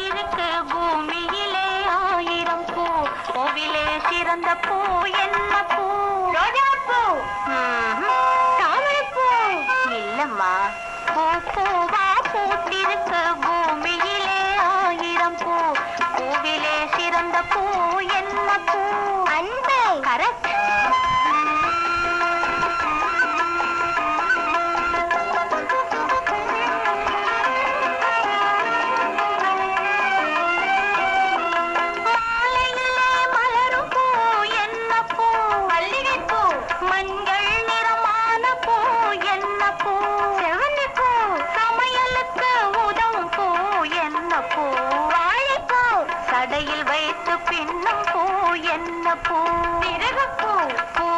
பூத்திருக்கு பூமியிலே ஆயிரம் பூ பூவிலே சிறந்த பூ என்ன பூ ரோஜா பூ தாமரை பூ இல்லம்மா பூ பூவா பூத்திருக்கு பூமியிலே ஆயிரம் பூ பூவிலே சிறந்த பூ என்ன பூ அன்பு கரெக்ட் கடையில் வைத்து பின்னும் பூ என்ன பூ பிறகு பூ பூ